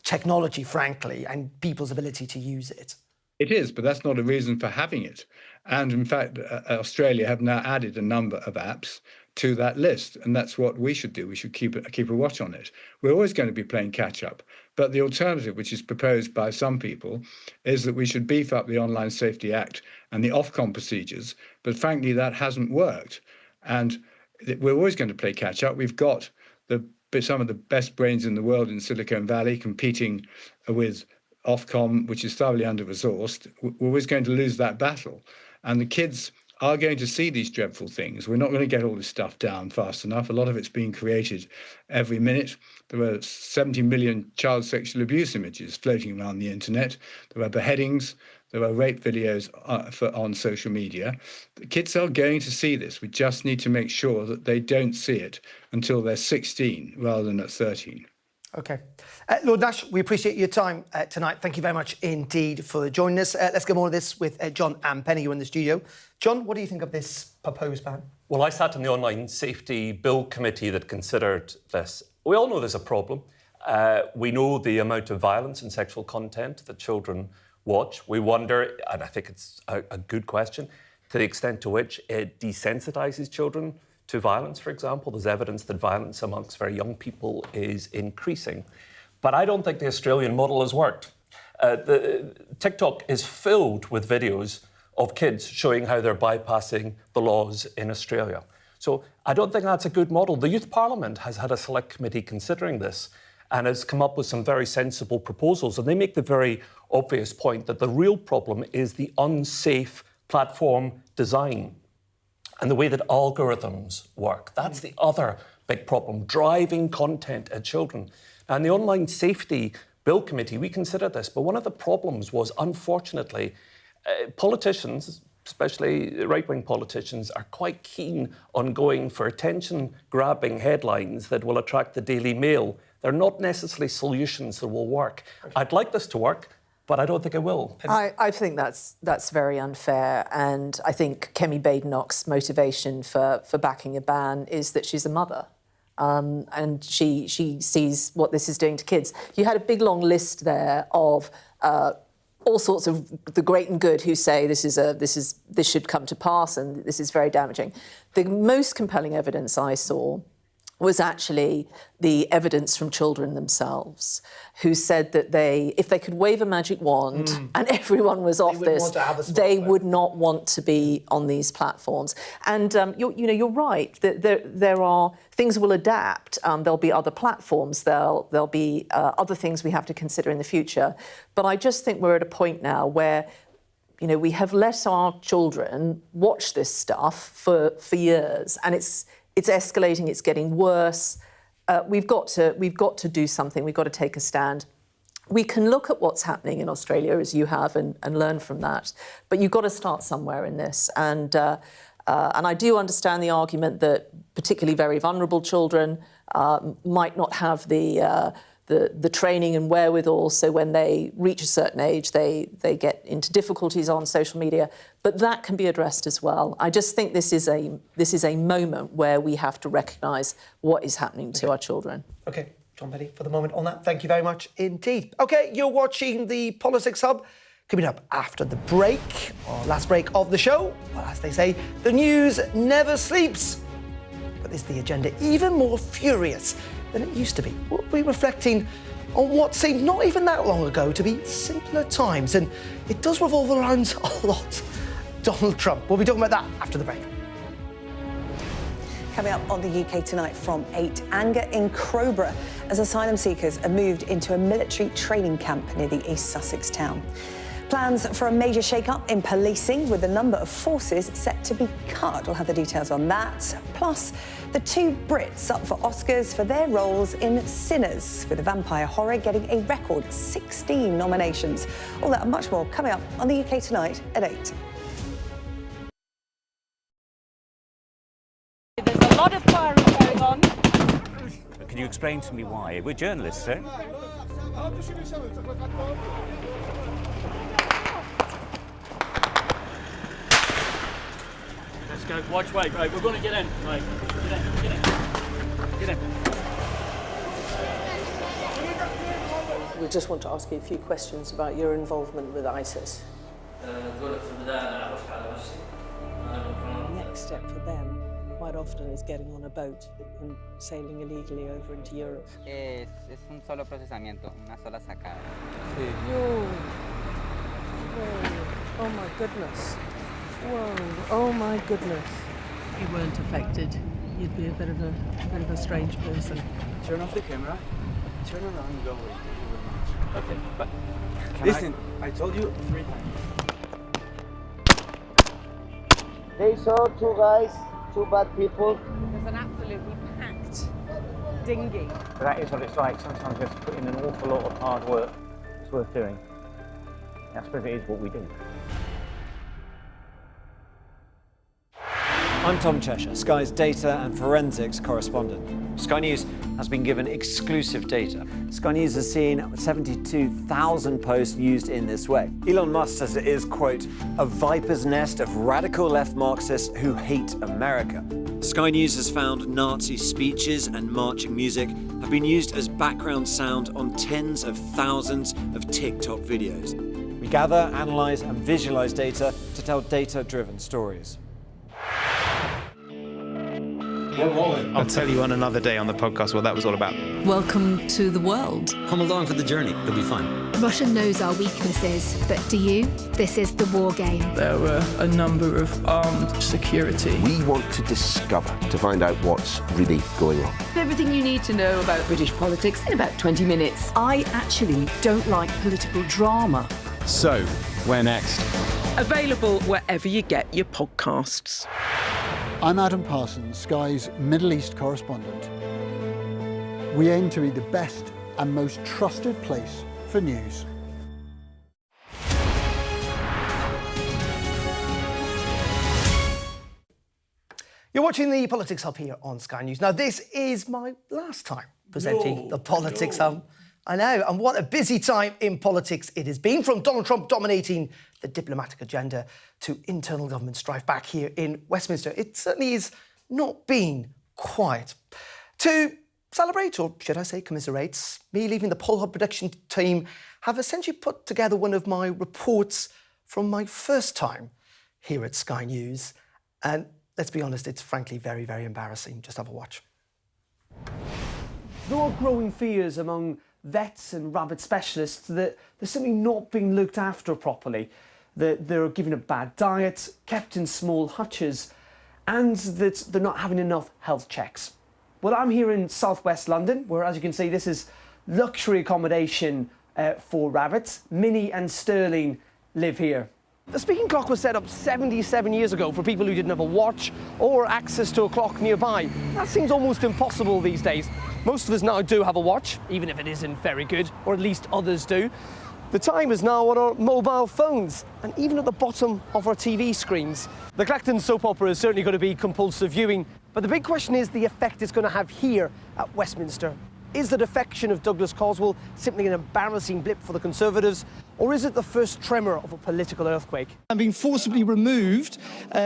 technology, frankly, and people's ability to use it. It is, but that's not a reason for having it. And in fact, Australia have now added a number of apps to that list, and that's what we should do. We should keep a watch on it. We're always going to be playing catch up, but the alternative, which is proposed by some people, is that we should beef up the Online Safety Act and the Ofcom procedures, but frankly that hasn't worked, and we're always going to play catch up. We've got the some of the best brains in the world in Silicon Valley competing with Ofcom, which is thoroughly under-resourced, we're always going to lose that battle. And the kids are going to see these dreadful things. We're not going to get all this stuff down fast enough. A lot of it's being created every minute. There are 70 million child sexual abuse images floating around the internet. There are beheadings. There are rape videos on social media. The kids are going to see this. We just need to make sure that they don't see it until they're 16 rather than at 13. OK. Lord Nash, we appreciate your time tonight. Thank you very much indeed for joining us. Let's get more of this with John and Penny, who are in the studio. John, what do you think of this proposed ban? Well, I sat in the Online Safety Bill Committee that considered this. We all know there's a problem. We know the amount of violence and sexual content that children watch. We wonder, and I think it's a good question, to the extent to which it desensitizes children to violence, for example. There's evidence that violence amongst very young people is increasing. But I don't think the Australian model has worked. TikTok is filled with videos of kids showing how they're bypassing the laws in Australia. So I don't think that's a good model. The Youth Parliament has had a select committee considering this and has come up with some very sensible proposals. And they make the very obvious point that the real problem is the unsafe platform design and the way that algorithms work. That's the other big problem, driving content at children. And the Online Safety Bill Committee, we considered this, but one of the problems was, unfortunately, politicians, especially right-wing politicians, are quite keen on going for attention-grabbing headlines that will attract the Daily Mail. They're not necessarily solutions that will work. I'd like this to work, but I don't think it will. I think that's very unfair, and I think Kemi Badenoch's motivation for backing a ban is that she's a mother. And she sees what this is doing to kids. You had a big long list there of all sorts of the great and good who say this should come to pass and this is very damaging. The most compelling evidence I saw was actually the evidence from children themselves, who said that if they could wave a magic wand and everyone was off this, they would not want to be on these platforms. And you're right that there are things will adapt. There'll be other platforms. There'll be other things we have to consider in the future. But I just think we're at a point now where we have let our children watch this stuff for years, and it's escalating, it's getting worse. We've got to do something. We've got to take a stand. We can look at what's happening in Australia, as you have, and learn from that. But you've got to start somewhere in this. And I do understand the argument that particularly very vulnerable children might not have the training and wherewithal, so when they reach a certain age, they get into difficulties on social media. But that can be addressed as well. I just think this is a moment where we have to recognise what is happening to our children. OK, John Penny, for the moment on that, thank you very much indeed. OK, you're watching the Politics Hub. Coming up after the break, or last break of the show, well, as they say, the news never sleeps. But is the agenda even more furious than it used to be? We'll be reflecting on what seemed not even that long ago to be simpler times, and it does revolve around a lot. Donald Trump. We'll be talking about that after the break. Coming up on the UK Tonight from 8, anger in Crowborough as asylum seekers are moved into a military training camp near the East Sussex town. Plans for a major shake-up in policing, with the number of forces set to be cut. We'll have the details on that. Plus, the 2 Brits up for Oscars for their roles in Sinners, with the vampire horror getting a record 16 nominations. All that and much more coming up on the UK Tonight at 8. There's a lot of firing going on. Can you explain to me why? We're journalists, sir. Let's go. Watch, wait, right. We're going to get in. Right. Get in. We just want to ask you a few questions about your involvement with ISIS. Next step for them quite often is getting on a boat and sailing illegally over into Europe. Es un solo procesamiento, una sola sacada. Whoa. Oh my goodness. Whoa. Oh my goodness. You weren't affected? you'd be a bit of a strange person. Turn off the camera. Turn around and go away. Okay, but Listen, I told you 3 times. They saw 2 guys, 2 bad people. There's an absolutely packed dinghy. That is what it's like. Sometimes you have to put in an awful lot of hard work. It's worth doing. I suppose it is what we do. I'm Tom Cheshire, Sky's data and forensics correspondent. Sky News has been given exclusive data. Sky News has seen 72,000 posts used in this way. Elon Musk says it is, quote, a viper's nest of radical left Marxists who hate America. Sky News has found Nazi speeches and marching music have been used as background sound on tens of thousands of TikTok videos. We gather, analyse and visualise data to tell data-driven stories. I'll tell you on another day on the podcast what that was all about. Welcome to the world. Come along for the journey. It'll be fun. Russia knows our weaknesses, but do you? This is the war game. There were a number of armed security. We want to discover, to find out what's really going on. Everything you need to know about British politics in about 20 minutes. I actually don't like political drama. So, where next? Available wherever you get your podcasts. I'm Adam Parsons, Sky's Middle East correspondent. We aim to be the best and most trusted place for news. You're watching the Politics Hub here on Sky News. Now, this is my last time presenting the Politics Hub. I know, and what a busy time in politics it has been, from Donald Trump dominating the diplomatic agenda to internal government strife back here in Westminster. It certainly has not been quiet. To celebrate, or should I say commiserate, me leaving the Poll Hub production team have essentially put together one of my reports from my first time here at Sky News. And let's be honest, it's frankly very, very embarrassing. Just have a watch. There are growing fears among vets and rabbit specialists that they're simply not being looked after properly, that they're given a bad diet, kept in small hutches, and that they're not having enough health checks. Well, I'm here in southwest London, where, as you can see, this is luxury accommodation for rabbits. Minnie and Sterling live here. The speaking clock was set up 77 years ago for people who didn't have a watch or access to a clock nearby. That seems almost impossible these days. Most of us now do have a watch, even if it isn't very good, or at least others do. The time is now on our mobile phones, and even at the bottom of our TV screens. The Clacton soap opera is certainly going to be compulsive viewing, but the big question is the effect it's going to have here at Westminster. Is the defection of Douglas Caswell simply an embarrassing blip for the Conservatives, or is it the first tremor of a political earthquake? I'm being forcibly removed.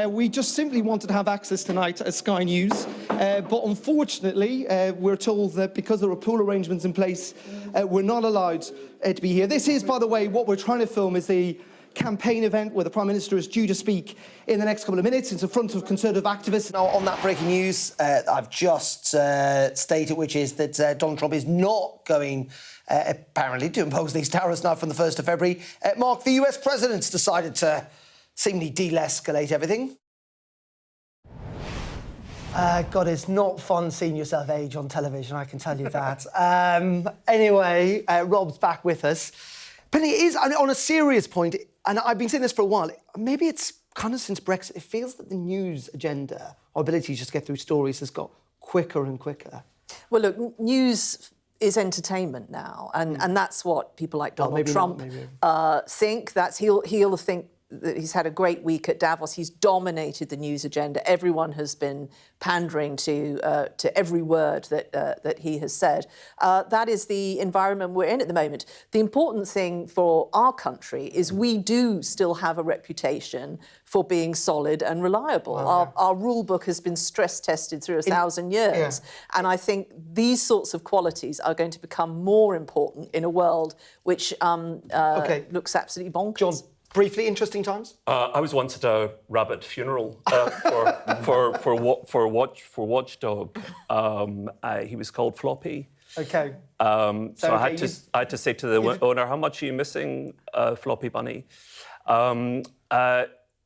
We just simply wanted to have access tonight at Sky News, but unfortunately, we're told that because there are pool arrangements in place, we're not allowed to be here. This is, by the way, what we're trying to film is the campaign event where the Prime Minister is due to speak in the next couple of minutes. It's in front of Conservative activists. Now, on that breaking news, I've just stated, which is that Donald Trump is not going, apparently, to impose these tariffs now from the 1st of February. Mark, the US President's decided to seemingly de-escalate everything. God, it's not fun seeing yourself age on television, I can tell you that. Anyway, Rob's back with us. But it is, on a serious point, and I've been saying this for a while, maybe it's kind of since Brexit, it feels that the news agenda, our ability to just get through stories, has got quicker and quicker. Well, look, news is entertainment now, and that's what people like Donald Trump think. He'll think that he's had a great week at Davos. He's dominated the news agenda. Everyone has been pandering to every word that he has said. That is the environment we're in at the moment. The important thing for our country is we do still have a reputation for being solid and reliable. Our rule book has been stress tested through 1,000 years. And I think these sorts of qualities are going to become more important in a world which looks absolutely bonkers. John, briefly, interesting times? I was once at a rabbit funeral for Watchdog. He was called Floppy. OK. So I had to say to the owner, how much are you missing, Floppy Bunny? The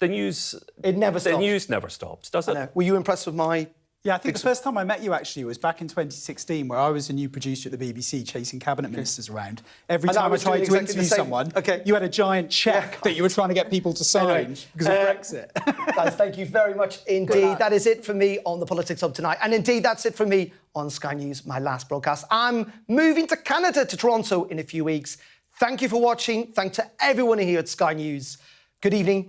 news... It never stops. The news never stops, does it? Were you impressed with my Yeah, I think the first time I met you, actually, was back in 2016, where I was a new producer at the BBC chasing cabinet ministers around. Every time I tried to interview someone, you had a giant cheque that you were trying to get people to sign because of Brexit. Guys, thank you very much indeed. That is it for me on the Politics Hub tonight. And indeed, that's it for me on Sky News, my last broadcast. I'm moving to Canada, to Toronto, in a few weeks. Thank you for watching. Thanks to everyone here at Sky News. Good evening